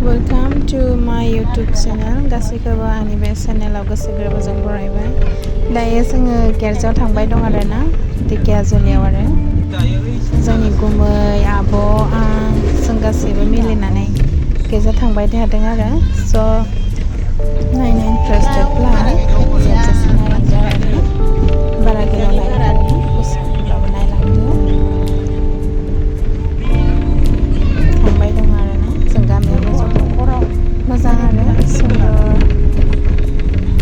Welcome to my YouTube channel. गासैखौबो आंनि बे चेनेलाव गोसो गोरबोजों बरायबाय। दायो जोङो गिर्जायाव थांबाय दं आरोना, ढेकियाजुलियाव आरो जोंनि गुमै आब' आं जों गासैबो मिलायनानै गिर्जायाव थांबाय थादों आरो स' नायनो इन्टारेस्टेडब्ला जोबजासिम नायलांदो आरोना, बारा गोलाव लाया आरोना, गुसुंब्लाबो नायलांदो। थांबाय दं आरोना, जों गामियावबो जोबोद मोजां आरो सुन्दर,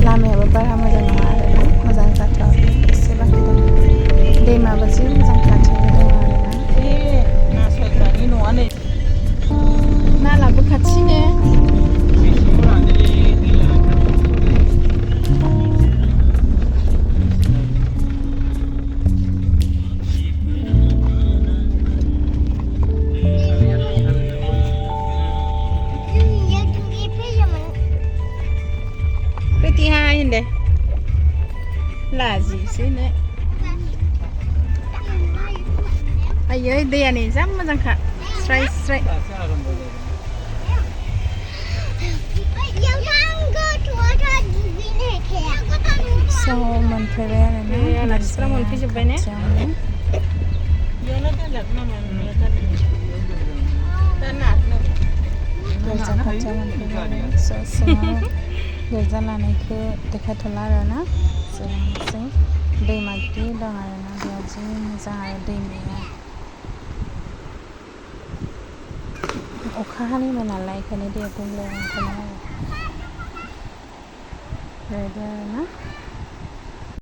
लामायाबो बारा मोजां नङा आरोना, मोजां जाथ'वाखै, एसे बाखि दं। दैमाबो जि मोजां खाथियावनो दङ आरोना, नालाबो खाथिनो। Petihan hindi. Lazi sini. Ayo dia nih sama jangka. Straight. So मोनफैबाय आरोना, मानसिफ्रा मोनफैजोब्बाय ने? गिर्जा खाथियाव मोनफैबाय, स' सिङाव गिर्जा लानायखौ देखायथ'ला आरोना, जों दैमा गिदिर दं आरोना, बेयाव जि मोजां आरो दैमाया। अखा हानायमोन नालाय बेखायनो दैया गुंग्ले ओंखारनाय आरो बेबायदि आरोना।